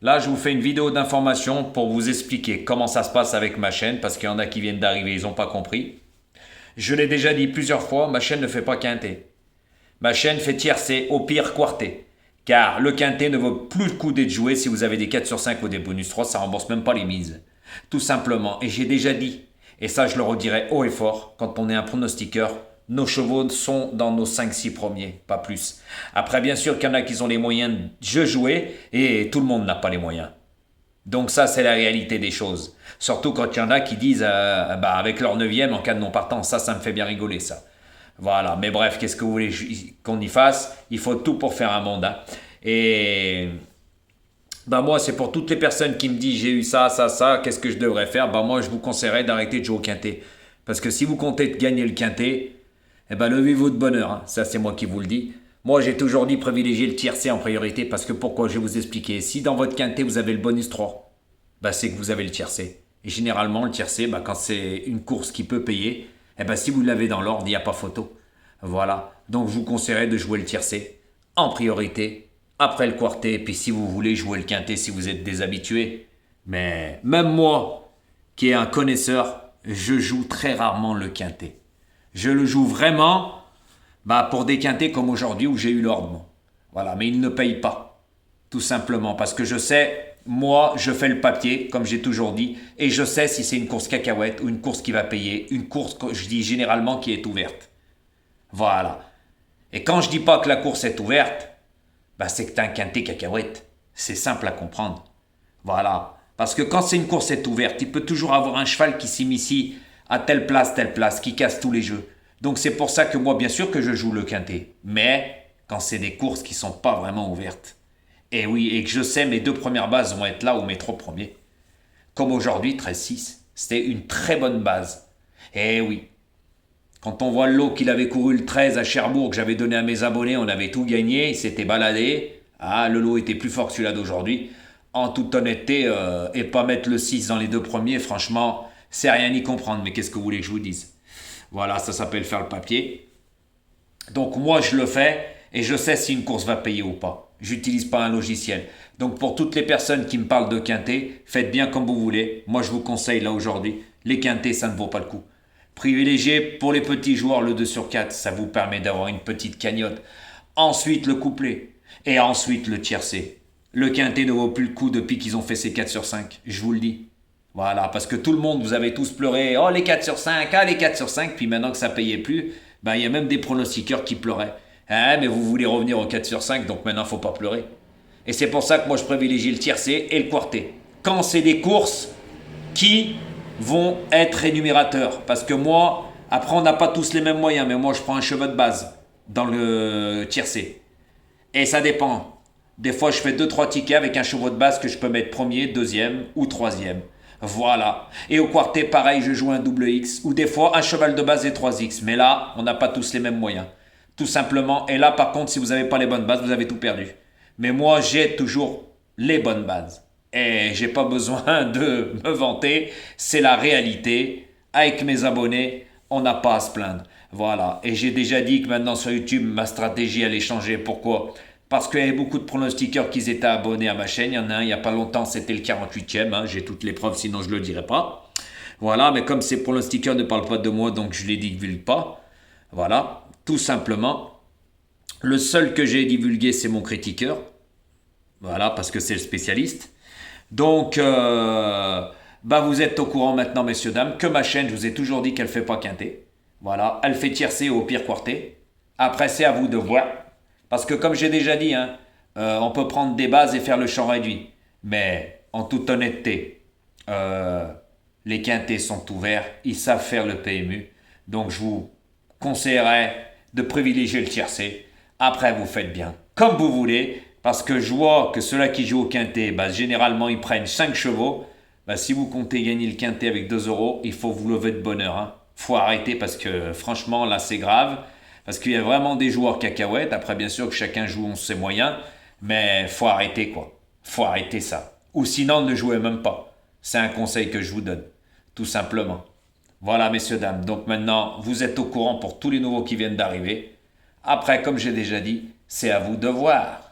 Là, je vous fais une vidéo d'information pour vous expliquer comment ça se passe avec ma chaîne, parce qu'il y en a qui viennent d'arriver, ils n'ont pas compris. Je l'ai déjà dit plusieurs fois, ma chaîne ne fait pas quintet. Ma chaîne fait tiercé, au pire quarté. Car le quintet ne vaut plus le coup d'être joué si vous avez des 4 sur 5 ou des bonus 3, ça rembourse même pas les mises. Tout simplement, et j'ai déjà dit, et ça je le redirai haut et fort, quand on est un pronostiqueur, nos chevaux sont dans nos 5-6 premiers, pas plus. Après, bien sûr qu'il y en a qui ont les moyens de jouer, et tout le monde n'a pas les moyens. Donc ça, c'est la réalité des choses. Surtout quand il y en a qui disent, avec leur neuvième en cas de non-partant, ça me fait bien rigoler, ça. Voilà, mais bref, qu'est-ce que vous voulez qu'on y fasse? Il faut tout pour faire un monde, hein. Et moi, c'est pour toutes les personnes qui me disent j'ai eu ça, qu'est-ce que je devrais faire? Moi, je vous conseillerais d'arrêter de jouer au quintet. Parce que si vous comptez gagner le quintet, levez-vous de bonheur, hein. Ça, c'est moi qui vous le dis. Moi, j'ai toujours dit privilégier le tiercé en priorité parce que pourquoi? Je vais vous expliquer. Si dans votre quintet, vous avez le bonus 3, c'est que vous avez le tiercé. Et généralement, le tiercé, quand c'est une course qui peut payer, si vous l'avez dans l'ordre, il n'y a pas photo. Voilà. Donc, je vous conseillerais de jouer le tiercé en priorité, après le quartet, et puis si vous voulez jouer le quintet si vous êtes déshabitué. Mais même moi, qui est un connaisseur, je joue très rarement le quintet. Je le joue vraiment pour des quintets comme aujourd'hui où j'ai eu l'ordre. Voilà, mais il ne paye pas. Tout simplement parce que je sais, moi, je fais le papier, comme j'ai toujours dit, et je sais si c'est une course cacahuète ou une course qui va payer, une course, je dis généralement, qui est ouverte. Voilà. Et quand je dis pas que la course est ouverte, c'est que tu as un quintet cacahuète. C'est simple à comprendre. Voilà. Parce que quand c'est une course est ouverte, il peut toujours avoir un cheval qui s'initie à telle place, qui casse tous les jeux. Donc c'est pour ça que moi, bien sûr que je joue le quintet. Mais quand c'est des courses qui sont pas vraiment ouvertes. Et oui, et que je sais mes deux premières bases vont être là ou mes trois premiers. Comme aujourd'hui, 13-6. C'était une très bonne base. Et oui. Quand on voit le lot qu'il avait couru le 13 à Cherbourg, que j'avais donné à mes abonnés, on avait tout gagné, il s'était baladé. Ah, le lot était plus fort que celui-là d'aujourd'hui. En toute honnêteté, et pas mettre le 6 dans les deux premiers, franchement, c'est rien y comprendre. Mais qu'est-ce que vous voulez que je vous dise? Voilà, ça s'appelle faire le papier. Donc moi, je le fais et je sais si une course va payer ou pas. J'utilise pas un logiciel. Donc pour toutes les personnes qui me parlent de quintet, faites bien comme vous voulez. Moi, je vous conseille là aujourd'hui, les quintets, ça ne vaut pas le coup. Privilégiez pour les petits joueurs le 2 sur 4, ça vous permet d'avoir une petite cagnotte. Ensuite le couplet et ensuite le tiercé. Le quintet ne vaut plus le coup depuis qu'ils ont fait ces 4 sur 5, je vous le dis. Voilà, parce que tout le monde, vous avez tous pleuré, oh les 4 sur 5, ah les 4 sur 5, puis maintenant que ça payait plus, il y a même des pronostiqueurs qui pleuraient. Ah, mais vous voulez revenir au 4 sur 5, donc maintenant faut pas pleurer. Et c'est pour ça que moi je privilégie le tiercé et le quartet. Quand c'est des courses qui vont être rémunérateurs. Parce que moi, après on n'a pas tous les mêmes moyens, mais moi je prends un cheval de base dans le tiercé. Et ça dépend. Des fois je fais deux trois tickets avec un cheval de base que je peux mettre premier, deuxième ou troisième. Voilà. Et au quartet, pareil, je joue un double X. Ou des fois un cheval de base et 3X. Mais là, on n'a pas tous les mêmes moyens. Tout simplement. Et là, par contre, si vous n'avez pas les bonnes bases, vous avez tout perdu. Mais moi, j'ai toujours les bonnes bases. Et j'ai pas besoin de me vanter, c'est la réalité. Avec mes abonnés, on n'a pas à se plaindre. Voilà. Et j'ai déjà dit que maintenant sur YouTube, ma stratégie allait changer. Pourquoi? Parce qu'il y avait beaucoup de pronostiqueurs qui étaient abonnés à ma chaîne. Il y en a un, il n'y a pas longtemps, c'était le 48e. J'ai toutes les preuves, sinon je ne le dirais pas. Voilà, mais comme ces pronostiqueurs ne parlent pas de moi, donc je les divulgue pas. Voilà, tout simplement. Le seul que j'ai divulgué, c'est mon critiqueur. Voilà, parce que c'est le spécialiste. Donc, vous êtes au courant maintenant, messieurs, dames, que ma chaîne, je vous ai toujours dit qu'elle ne fait pas quintet. Voilà, elle fait tiercé au pire quartet. Après, c'est à vous de voir. Parce que comme j'ai déjà dit, on peut prendre des bases et faire le champ réduit. Mais en toute honnêteté, les quintets sont ouverts, ils savent faire le PMU. Donc je vous conseillerais de privilégier le tiercé. Après, vous faites bien, comme vous voulez. Parce que je vois que ceux-là qui jouent au quintet, généralement, ils prennent 5 chevaux. Si vous comptez gagner le quintet avec 2 euros, il faut vous lever de bonheur. Faut arrêter parce que franchement, là, c'est grave. Parce qu'il y a vraiment des joueurs cacahuètes. Après, bien sûr que chacun joue ses moyens. Mais faut arrêter, quoi. Faut arrêter ça. Ou sinon, ne jouez même pas. C'est un conseil que je vous donne. Tout simplement. Voilà, messieurs, dames. Donc maintenant, vous êtes au courant pour tous les nouveaux qui viennent d'arriver. Après, comme j'ai déjà dit, c'est à vous de voir.